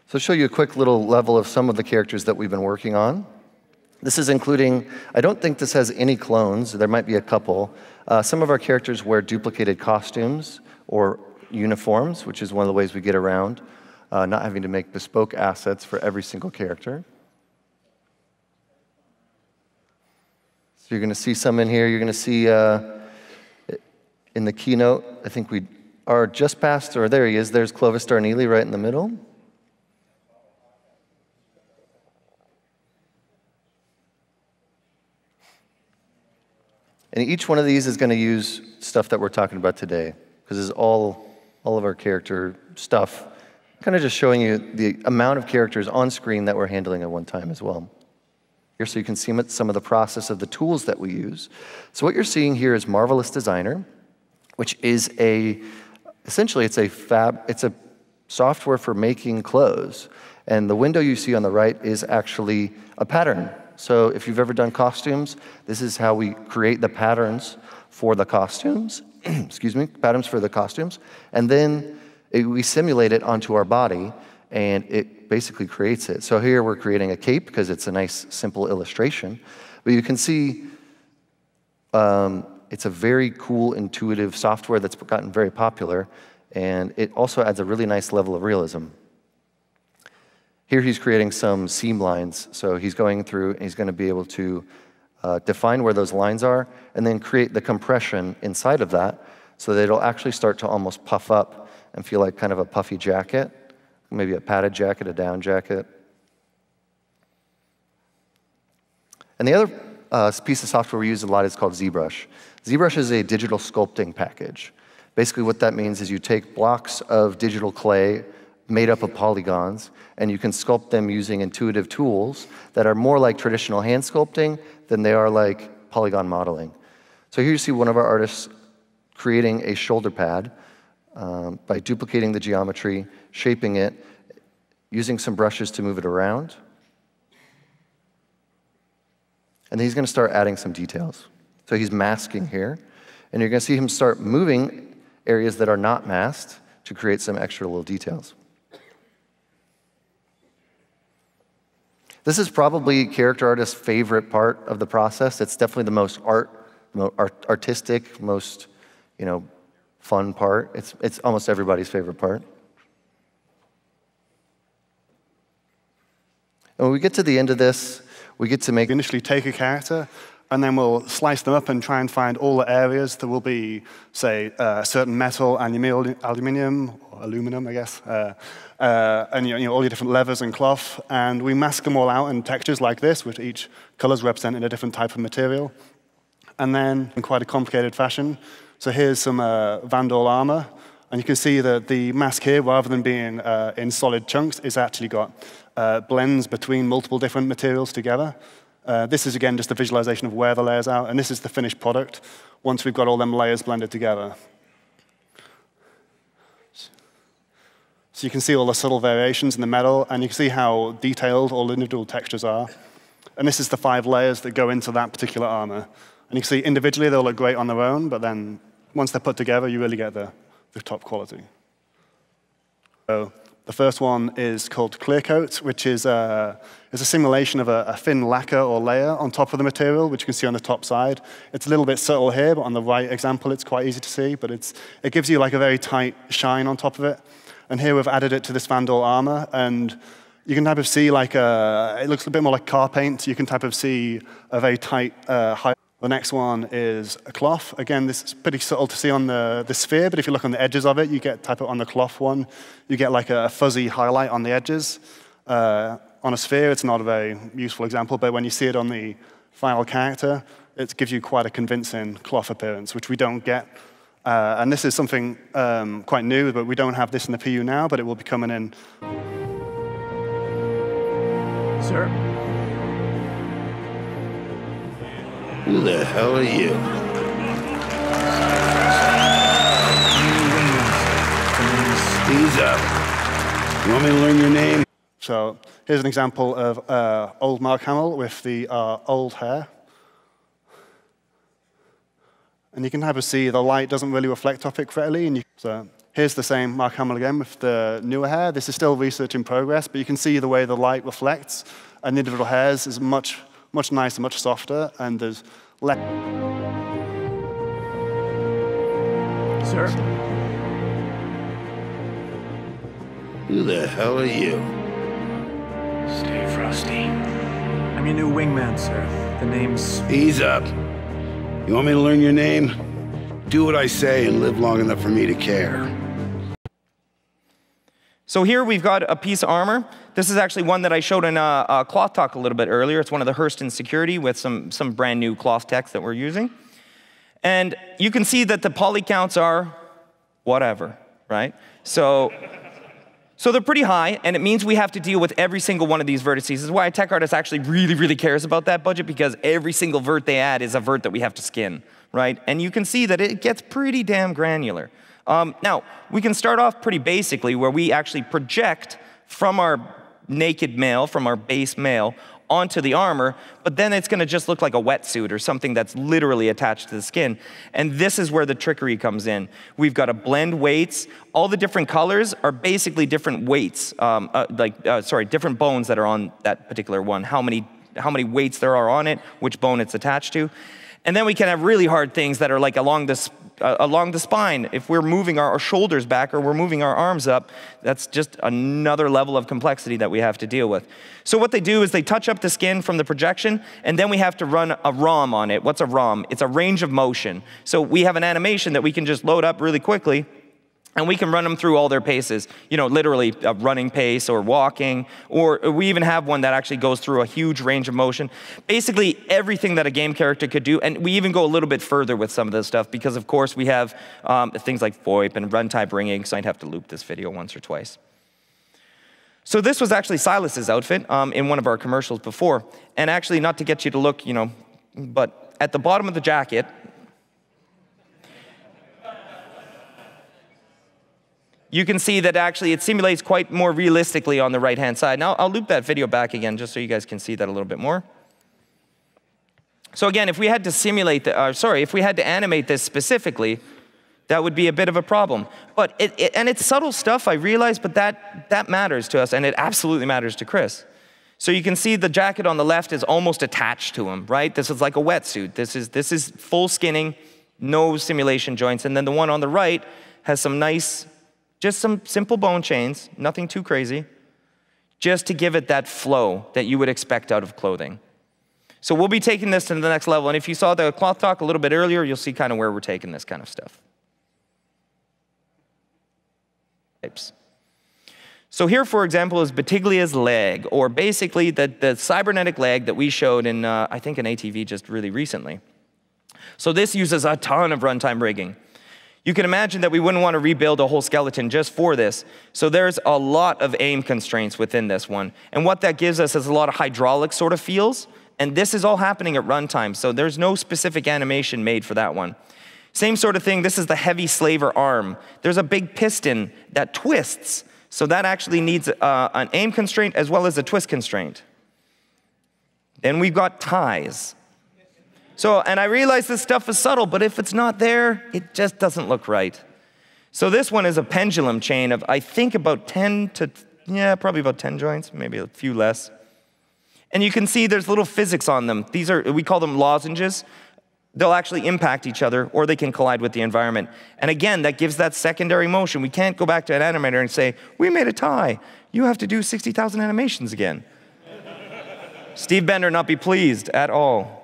So I'll show you a quick little level of some of the characters that we've been working on. This is including, I don't think this has any clones, there might be a couple. Some of our characters wear duplicated costumes or uniforms, which is one of the ways we get around not having to make bespoke assets for every single character. So you're going to see some in here. You're going to see in the keynote, I think we are just past, or there he is, there's Clovis Darneely right in the middle. And each one of these is going to use stuff that we're talking about today, because it's all of our character stuff, kind of just showing you the amount of characters on screen that we're handling at one time as well. Here, so you can see some of the process of the tools that we use. So what you're seeing here is Marvelous Designer, which is essentially it's a software for making clothes. And the window you see on the right is actually a pattern. So if you've ever done costumes, this is how we create the patterns for the costumes, excuse me, patterns for the costumes. And then we simulate it onto our body, and it basically creates it. So here we're creating a cape because it's a nice, simple illustration. But you can see it's a very cool, intuitive software that's gotten very popular, and it also adds a really nice level of realism. Here he's creating some seam lines. So he's going through and he's going to be able to define where those lines are and then create the compression inside of that so that it'll actually start to almost puff up and feel like kind of a puffy jacket, maybe a padded jacket, a down jacket. And the other piece of software we use a lot is called ZBrush. ZBrush is a digital sculpting package. Basically what that means is you take blocks of digital clay made up of polygons, and you can sculpt them using intuitive tools that are more like traditional hand sculpting than they are like polygon modeling. So here you see one of our artists creating a shoulder pad by duplicating the geometry, shaping it, using some brushes to move it around. And then he's going to start adding some details. So he's masking here, and you're going to see him start moving areas that are not masked to create some extra little details. This is probably character artist's favorite part of the process. It's definitely the most artistic, most fun part. It's almost everybody's favorite part. And when we get to the end of this, we get to make... Initially take a character, and then we'll slice them up and try and find all the areas that will be, say, a certain metal, aluminum, or aluminum, I guess, and all your different levers and cloth, and we mask them all out in textures like this, with each colors representing a different type of material. And then, in quite a complicated fashion, so here's some Vandal armor, and you can see that the mask here, rather than being in solid chunks, is actually got blends between multiple different materials together. This is, again, just a visualization of where the layers are, and this is the finished product once we've got all them layers blended together. So you can see all the subtle variations in the metal, and you can see how detailed all the individual textures are. And this is the 5 layers that go into that particular armor. And you can see individually they'll look great on their own, but then once they're put together, you really get the top quality. So the first one is called Clear Coat, which is a simulation of a thin lacquer or layer on top of the material, which you can see on the top side. It's a little bit subtle here, but on the right example, it's quite easy to see. But it gives you like a very tight shine on top of it. And here we've added it to this Vandal armor, and you can type of see like it looks a bit more like car paint. You can type of see a very tight high. The next one is a cloth. Again, this is pretty subtle to see on the sphere, but if you look on the edges of it, you get type of on the cloth one, you get like a fuzzy highlight on the edges. On a sphere, it's not a very useful example, but when you see it on the final character, it gives you quite a convincing cloth appearance, which we don't get. And this is something quite new, but we don't have this in the PU now, but it will be coming in. Sir? Who the hell are you? Ease up. You want me to learn your name? So here's an example of old Mark Hamill with the old hair. And you can have a see the light doesn't really reflect off it correctly. So Here's the same Mark Hamill again with the newer hair. This is still research in progress, but you can see the way the light reflects and the individual hairs is much nicer, much softer, and there's less. Sir? Who the hell are you? Stay frosty. I'm your new wingman, sir. The name's... Ease up. You want me to learn your name? Do what I say and live long enough for me to care. So here we've got a piece of armor. This is actually one that I showed in a cloth talk a little bit earlier. It's one of the Hurston security with some brand new cloth text that we're using. And you can see that the poly counts are whatever, right? So they're pretty high, and it means we have to deal with every single one of these vertices. This is why a tech artist actually really cares about that budget, because every single vert they add is a vert that we have to skin, right? And you can see that it gets pretty damn granular. Now, we can start off pretty basically where we actually project from our naked male, from our base male, onto the armor, but then it's going to just look like a wetsuit or something that's literally attached to the skin. And this is where the trickery comes in. We've got to blend weights. All the different colors are basically different weights, different bones that are on that particular one, how many weights there are on it, which bone it's attached to. And then we can have really hard things that are like along the spine. If we're moving our shoulders back or we're moving our arms up, that's just another level of complexity that we have to deal with. So what they do is they touch up the skin from the projection, and then we have to run a ROM on it. What's a ROM? It's a range of motion. So we have an animation that we can just load up really quickly, and we can run them through all their paces, literally a running pace or walking, or we even have one that actually goes through a huge range of motion. Basically, everything that a game character could do, and we even go a little bit further with some of this stuff because, of course, we have things like VoIP and runtime bringing, so I'd have to loop this video once or twice. So this was actually Silas's outfit in one of our commercials before, and actually, not to get you to look, but at the bottom of the jacket, you can see that actually it simulates quite more realistically on the right-hand side. Now, I'll loop that video back again just so you guys can see that a little bit more. So again, if we had to if we had to animate this specifically, that would be a bit of a problem. But and it's subtle stuff, I realize, but that matters to us, and it absolutely matters to Chris. So you can see the jacket on the left is almost attached to him, right? This is like a wetsuit. This is full skinning, no simulation joints, and then the one on the right has some nice, just some simple bone chains, nothing too crazy, just to give it that flow that you would expect out of clothing. So we'll be taking this to the next level, and if you saw the cloth talk a little bit earlier, you'll see kind of where we're taking this kind of stuff. So here, for example, is Batiglia's leg, or basically the cybernetic leg that we showed in, I think, an ATV just really recently. So this uses a ton of runtime rigging. You can imagine that we wouldn't want to rebuild a whole skeleton just for this. So there's a lot of aim constraints within this one. And what that gives us is a lot of hydraulic sort of feels. And this is all happening at runtime. So there's no specific animation made for that one. Same sort of thing. This is the heavy slaver arm. There's a big piston that twists. So that actually needs an aim constraint as well as a twist constraint. Then we've got ties. So, and I realize this stuff is subtle, but if it's not there, it just doesn't look right. So this one is a pendulum chain of, I think, about 10 to, probably about 10 joints, maybe a few less. And you can see there's little physics on them. These are, we call them lozenges. They'll actually impact each other, or they can collide with the environment. And again, that gives that secondary motion. We can't go back to an animator and say, we made a tie. You have to do 60,000 animations again. Steve Bender not be pleased at all.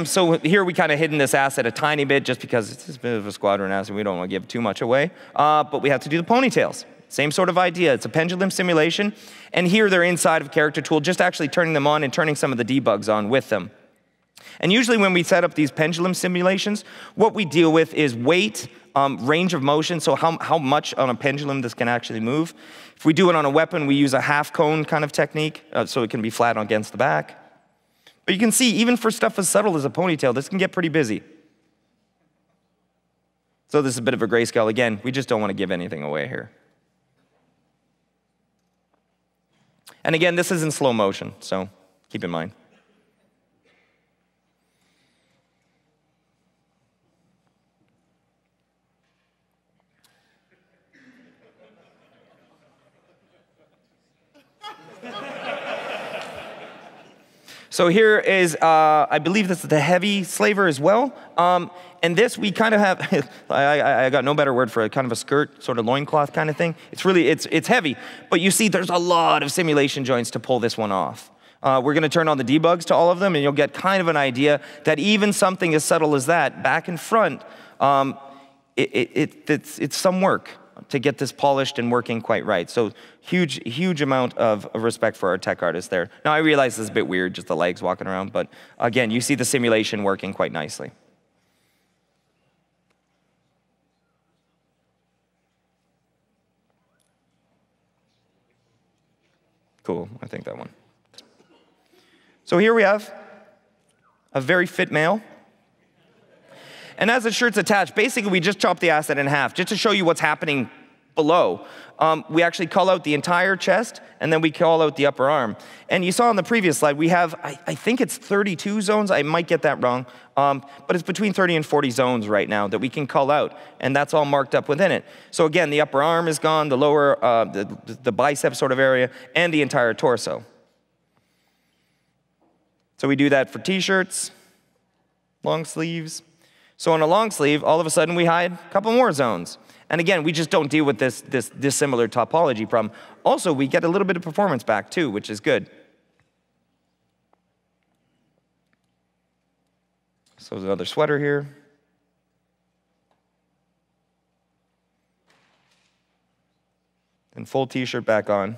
So here we kind of hidden this asset a tiny bit just because it's a bit of a squadron asset. We don't want to give too much away. But we have to do the ponytails. Same sort of idea. It's a pendulum simulation. And here they're inside of Character Tool, just actually turning them on and turning some of the debugs on with them. And usually when we set up these pendulum simulations, what we deal with is weight, range of motion, so how much on a pendulum this can actually move. If we do it on a weapon, we use a half cone kind of technique, so it can be flat against the back. But you can see, even for stuff as subtle as a ponytail, this can get pretty busy. So this is a bit of a grayscale. Again, we just don't want to give anything away here. And again, this is in slow motion, so keep in mind. So here is, I believe this is the heavy slaver as well. And this we kind of have, I got no better word for it, kind of a skirt, sort of loincloth kind of thing. It's really, it's heavy. But you see there's a lot of simulation joints to pull this one off. We're going to turn on the debugs to all of them, and you'll get kind of an idea that even something as subtle as that, back and front, it's some work to get this polished and working quite right. So huge amount of respect for our tech artists there. Now I realize this is a bit weird, just the legs walking around, but again, you see the simulation working quite nicely. Cool, I think that one. So here we have a very fit male. And as the shirt's attached, basically we just chop the asset in half just to show you what's happening below. We actually call out the entire chest, and then we call out the upper arm. And you saw on the previous slide, we have, I think it's 32 zones. I might get that wrong. But it's between 30 and 40 zones right now that we can call out, and that's all marked up within it. So again, the upper arm is gone, the lower, the bicep sort of area, and the entire torso. So we do that for t-shirts, long sleeves. So on a long sleeve, all of a sudden we hide a couple more zones. And again, we just don't deal with this dissimilar topology problem. Also, we get a little bit of performance back too, which is good. So there's another sweater here. And full t-shirt back on.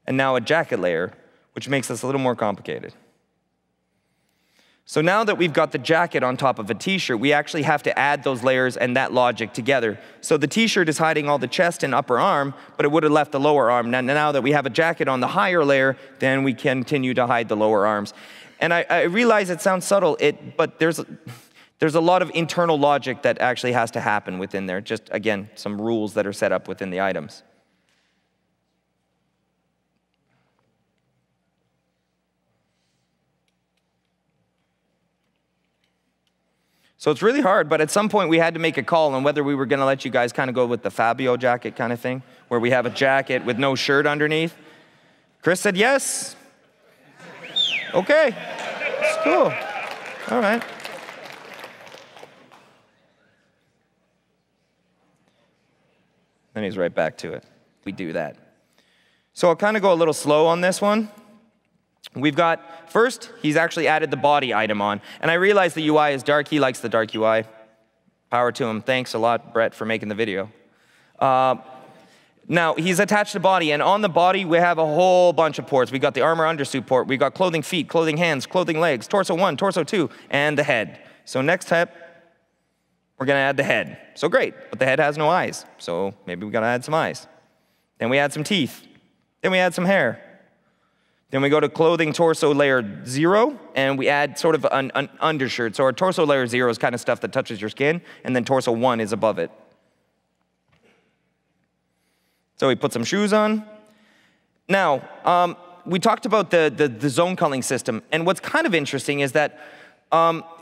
And now a jacket layer, which makes this a little more complicated. So now that we've got the jacket on top of a t-shirt, we actually have to add those layers and that logic together. So the t-shirt is hiding all the chest and upper arm, but it would have left the lower arm. Now that we have a jacket on the higher layer, then we continue to hide the lower arms. And I realize it sounds subtle, but there's a lot of internal logic that actually has to happen within there. Just, again, some rules that are set up within the items. So it's really hard, but at some point we had to make a call on whether we were going to let you guys kind of go with the Fabio jacket kind of thing, where we have a jacket with no shirt underneath. Chris said yes. Okay, it's cool. All right. Then he's right back to it. We do that. So I'll kind of go a little slow on this one. We've got, first, he's actually added the body item on. And I realize the UI is dark. He likes the dark UI. Power to him. Thanks a lot, Brett, for making the video. Now, he's attached the body. And on the body, we have a whole bunch of ports. We've got the armor undersuit port. We've got clothing feet, clothing hands, clothing legs, torso 1, torso 2, and the head. So next step, we're going to add the head. So great, but the head has no eyes. So maybe we got to add some eyes. Then we add some teeth. Then we add some hair. Then we go to clothing torso layer 0, and we add sort of an undershirt. So our torso layer 0 is kind of stuff that touches your skin, and then torso 1 is above it. So we put some shoes on. Now, we talked about the zone culling system, and what's kind of interesting is that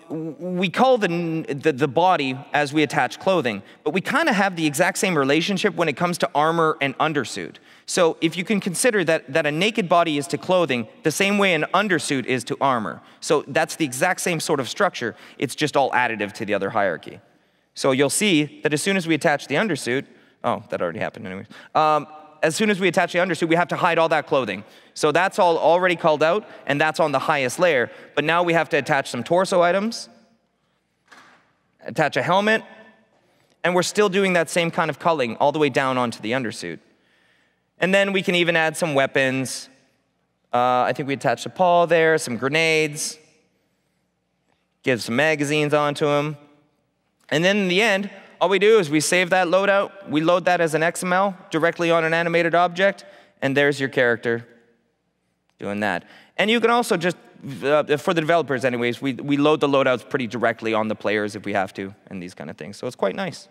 we call the body as we attach clothing, but we kind of have the exact same relationship when it comes to armor and undersuit. So if you can consider that a naked body is to clothing the same way an undersuit is to armor. So that's the exact same sort of structure. It's just all additive to the other hierarchy. So you'll see that as soon as we attach the undersuit, oh, that already happened anyways. As soon as we attach the undersuit, we have to hide all that clothing. So that's all already called out, and that's on the highest layer. But now we have to attach some torso items, attach a helmet, and we're still doing that same kind of culling all the way down onto the undersuit. And then we can even add some weapons. I think we attached a paw there, some grenades, give some magazines onto them. And then in the end, all we do is we save that loadout, we load that as an XML directly on an animated object, and there's your character doing that. And you can also just, for the developers anyways, we load the loadouts pretty directly on the players if we have to, and these kind of things. So it's quite nice.